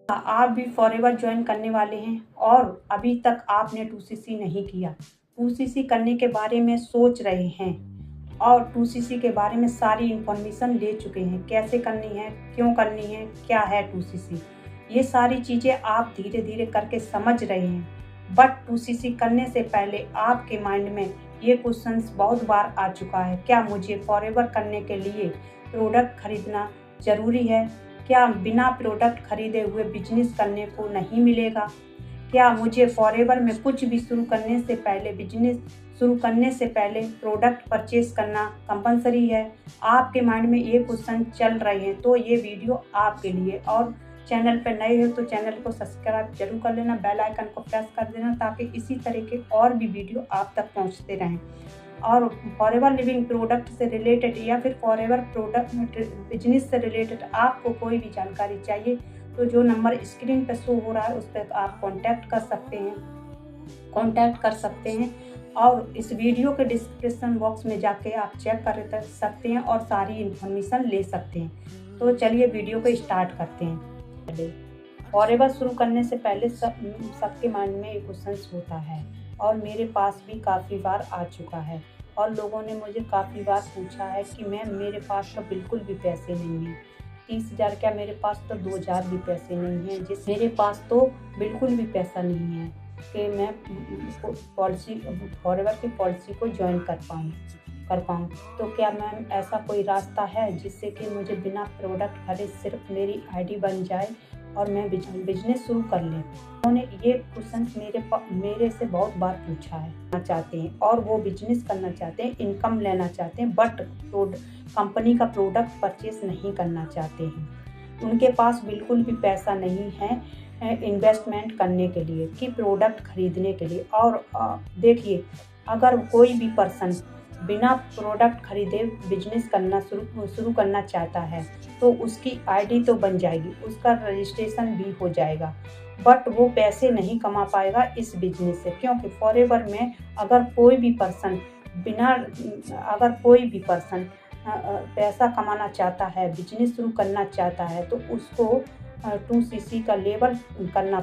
आप भी forever join करने वाले हैं और अभी तक आपने 2CC नहीं किया, 2CC करने के बारे में सोच रहे हैं और 2CC के बारे में सारी इन्फॉर्मेशन ले चुके हैं, कैसे करनी है, क्यों करनी है, क्या है 2CC, ये सारी चीज़ें आप धीरे धीरे करके समझ रहे हैं। बट 2CC करने से पहले आपके माइंड में ये क्वेश्चंस बहुत बार आ चुका है, क्या मुझे फॉरएवर करने के लिए प्रोडक्ट खरीदना ज़रूरी है? क्या बिना प्रोडक्ट खरीदे हुए बिजनेस करने को नहीं मिलेगा? क्या मुझे फॉरएवर में कुछ भी शुरू करने से पहले, बिजनेस शुरू करने से पहले प्रोडक्ट परचेज करना कंपलसरी है? आपके माइंड में ये क्वेश्चन चल रहे हैं तो ये वीडियो आपके लिए। और चैनल पर नए हो तो चैनल को सब्सक्राइब जरूर कर लेना, बेल आइकन को प्रेस कर देना ताकि इसी तरह के और भी वीडियो आप तक पहुंचते रहें। और फॉरएवर लिविंग प्रोडक्ट से रिलेटेड या फिर फॉरएवर प्रोडक्ट बिजनेस से रिलेटेड आपको कोई भी जानकारी चाहिए तो जो नंबर स्क्रीन पर शो हो रहा है उस पर आप कांटेक्ट कर सकते हैं और इस वीडियो के डिस्क्रिप्शन बॉक्स में जाके आप चेक कर सकते हैं और सारी इन्फॉर्मेशन ले सकते हैं। तो चलिए वीडियो को स्टार्ट करते हैं। फॉरएवर शुरू करने से पहले सबके माइंड में एक क्वेश्चन होता है और मेरे पास भी काफ़ी बार आ चुका है और लोगों ने मुझे काफ़ी बार पूछा है कि मैम मेरे पास तो बिल्कुल भी पैसे नहीं हैं, 30,000 क्या, मेरे पास तो 2,000 भी पैसे नहीं हैं, जिस मेरे पास तो बिल्कुल भी पैसा नहीं है कि मैं फॉरएवर की पॉलिसी को ज्वाइन कर पाऊँ। तो क्या मैम ऐसा कोई रास्ता है जिससे कि मुझे बिना प्रोडक्ट खरीद सिर्फ मेरी आईडी बन जाए और मैं बिजनेस शुरू कर लें? उन्होंने ये क्वेश्चन मेरे से बहुत बार पूछा है, चाहते हैं और वो बिजनेस करना चाहते हैं, इनकम लेना चाहते हैं, बट कंपनी का प्रोडक्ट परचेस नहीं करना चाहते हैं। उनके पास बिल्कुल भी पैसा नहीं है इन्वेस्टमेंट करने के लिए, कि प्रोडक्ट खरीदने के लिए। और देखिए, अगर कोई भी पर्सन बिना प्रोडक्ट खरीदे बिजनेस करना शुरू करना चाहता है तो उसकी आईडी तो बन जाएगी, उसका रजिस्ट्रेशन भी हो जाएगा, बट वो पैसे नहीं कमा पाएगा इस बिजनेस से। क्योंकि फॉरएवर में अगर कोई भी पर्सन पैसा कमाना चाहता है, बिजनेस शुरू करना चाहता है तो उसको 2CC का लेवल करना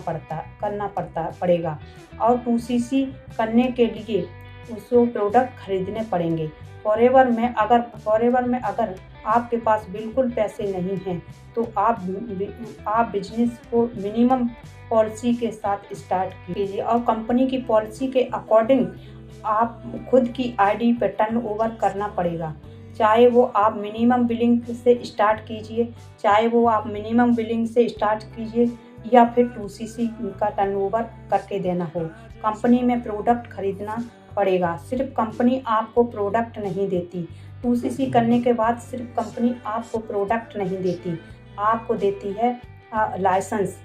पड़ेगा और 2CC करने के लिए उसको प्रोडक्ट खरीदने पड़ेंगे। फॉरएवर में अगर आपके पास बिल्कुल पैसे नहीं हैं तो आप बिजनेस को मिनिमम पॉलिसी के साथ स्टार्ट कीजिए और कंपनी की पॉलिसी के अकॉर्डिंग आप खुद की आईडी पे टर्नओवर करना पड़ेगा। चाहे वो आप मिनिमम बिलिंग से स्टार्ट कीजिए या फिर 2CC का टर्नओवर करके देना हो। कंपनी में प्रोडक्ट खरीदना पड़ेगा, सिर्फ कंपनी आपको प्रोडक्ट नहीं देती। 2CC करने के बाद सिर्फ कंपनी आपको प्रोडक्ट नहीं देती, आपको देती है लाइसेंस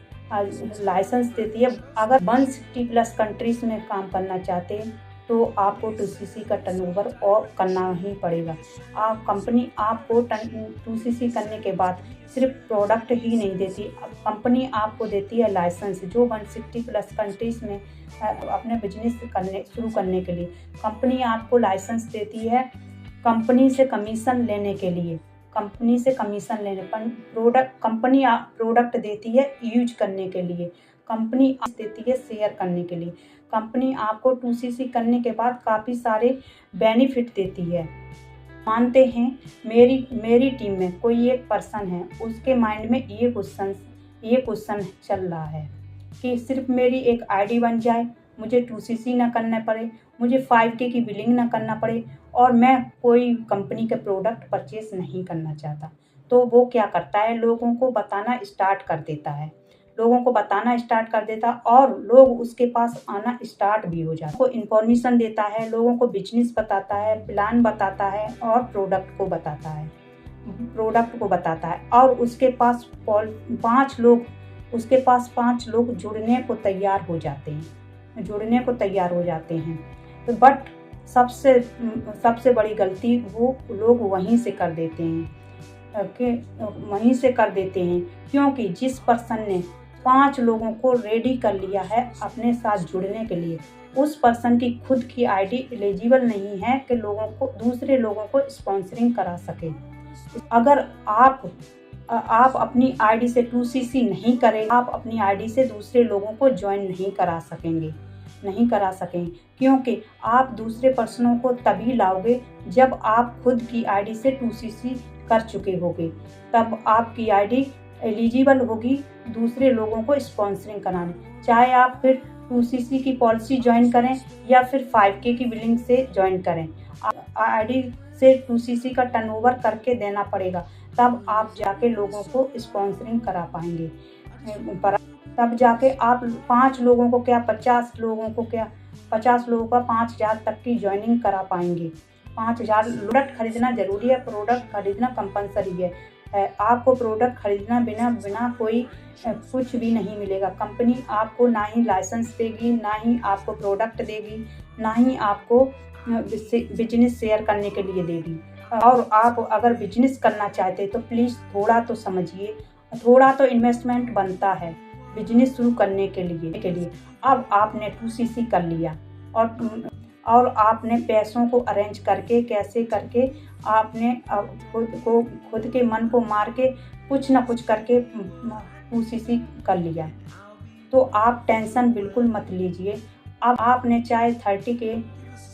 देती है। अगर 160+ कंट्रीज में काम करना चाहते हैं तो आपको 2CC का टर्नओवर और करना ही पड़ेगा। कंपनी आपको 2CC करने के बाद सिर्फ प्रोडक्ट ही नहीं देती, कंपनी आपको देती है लाइसेंस, जो 160+ कंट्रीज में अपने बिजनेस शुरू करने के लिए कंपनी आपको लाइसेंस देती है। कंपनी से कमीशन लेने पर कंपनी प्रोडक्ट देती है यूज करने के लिए, कंपनी देती है शेयर करने के लिए। कंपनी आपको 2CC करने के बाद काफ़ी सारे बेनिफिट देती है। मानते हैं मेरी टीम में कोई एक पर्सन है, उसके माइंड में ये क्वेश्चन चल रहा है कि सिर्फ मेरी एक आईडी बन जाए, मुझे 2CC ना करना पड़े, मुझे 5K की बिलिंग ना करना पड़े और मैं कोई कंपनी के प्रोडक्ट परचेस नहीं करना चाहता। तो वो क्या करता है, लोगों को बताना स्टार्ट कर देता और लोग उसके पास आना स्टार्ट भी हो जाता है। वो इन्फॉर्मेशन देता है, लोगों को बिजनेस बताता है, प्लान बताता है और प्रोडक्ट को बताता है और उसके पास 5 लोग जुड़ने को तैयार हो जाते हैं। तो बट सबसे बड़ी गलती वो लोग वहीं से कर देते हैं क्योंकि जिस पर्सन ने 5 लोगों को रेडी कर लिया है अपने साथ जुड़ने के लिए, उस पर्सन की खुद की आईडी एलिजिबल नहीं है कि दूसरे लोगों को स्पॉन्सरिंग करा सके। अगर आप आप अपनी आईडी से 2CC नहीं करें, आप अपनी आईडी से दूसरे लोगों को ज्वाइन नहीं करा सकेंगे, क्योंकि आप दूसरे पर्सनों को तभी लाओगे जब आप खुद की आईडी से 2CC कर चुके होगे, तब आपकी आईडी एलिजिबल होगी दूसरे लोगों को स्पॉन्सरिंग कराने। चाहे आप फिर 2CC की पॉलिसी ज्वाइन करें या फिर 5K की बिलिंग से ज्वाइन करें, आईडी से 2CC का टर्नओवर करके देना पड़ेगा, तब आप जाके लोगों को स्पॉन्सरिंग करा पाएंगे। तब जाके आप 5 लोगों को क्या 50 लोगों को क्या 50 लोगों का 5000 तक की ज्वाइनिंग करा पाएंगे। 5000 प्रोडक्ट खरीदना जरूरी है, प्रोडक्ट खरीदना कंपलसरी है। आपको प्रोडक्ट खरीदना बिना कोई कुछ भी नहीं मिलेगा। कंपनी आपको ना ही लाइसेंस देगी, ना ही आपको प्रोडक्ट देगी, ना ही आपको बिजनेस शेयर करने के लिए देगी। और आप अगर बिजनेस करना चाहते हैं तो प्लीज़ थोड़ा तो समझिए, थोड़ा तो इन्वेस्टमेंट बनता है बिजनेस शुरू करने के लिए। अब आपने 2CC कर लिया और आपने पैसों को अरेंज करके कैसे करके आपने खुद के मन को मार के कुछ ना कुछ करके 2CC कर लिया, तो आप टेंशन बिल्कुल मत लीजिए। अब आपने चाहे 30K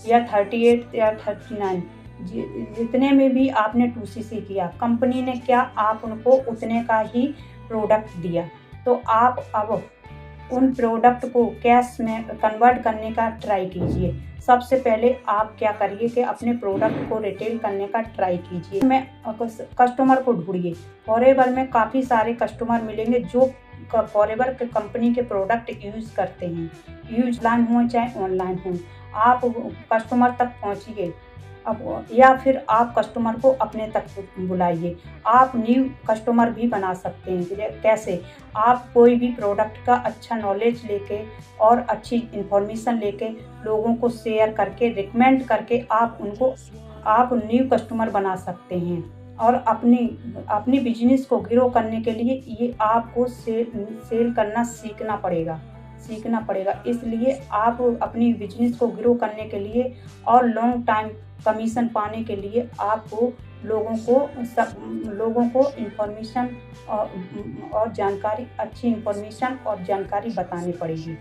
या 38 या 39 जितने में भी आपने 2CC किया, कंपनी ने क्या आप उनको उतने का ही प्रोडक्ट दिया, तो आप अब उन प्रोडक्ट को कैश में कन्वर्ट करने का ट्राई कीजिए। सबसे पहले आप क्या करिए कि अपने प्रोडक्ट को रिटेल करने का ट्राई कीजिए। में कस्टमर को ढूंढिए। फॉरएवर में काफ़ी सारे कस्टमर मिलेंगे जो फॉरएवर के कंपनी के प्रोडक्ट यूज़ करते हैं, ऑफलाइन हो चाहे ऑनलाइन हो। आप कस्टमर तक पहुंचिए, अब या फिर आप कस्टमर को अपने तक बुलाइए। आप न्यू कस्टमर भी बना सकते हैं। कैसे? आप कोई भी प्रोडक्ट का अच्छा नॉलेज लेके और अच्छी इन्फॉर्मेशन लेके लोगों को शेयर करके रिकमेंड करके आप न्यू कस्टमर बना सकते हैं। और अपनी बिजनेस को ग्रो करने के लिए ये आपको सेल करना सीखना पड़ेगा। इसलिए आप अपनी बिजनेस को ग्रो करने के लिए और लॉन्ग टाइम कमीशन पाने के लिए आपको लोगों को इन्फॉर्मेशन और जानकारी, अच्छी इन्फॉर्मेशन और जानकारी बतानी पड़ेगी।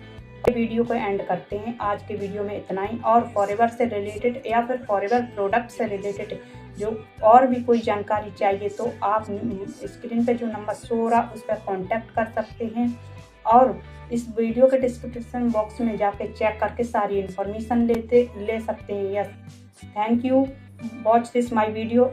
वीडियो को एंड करते हैं। आज के वीडियो में इतना ही। और फॉरएवर से रिलेटेड या फिर फॉरएवर प्रोडक्ट से रिलेटेड जो और भी कोई जानकारी चाहिए तो आप स्क्रीन पे जो नंबर शो हो रहा उस पर कॉन्टैक्ट कर सकते हैं, और इस वीडियो के डिस्क्रिप्शन बॉक्स में जाके चेक करके सारी इन्फॉर्मेशन ले सकते हैं। Yes, thank you, watch this my video.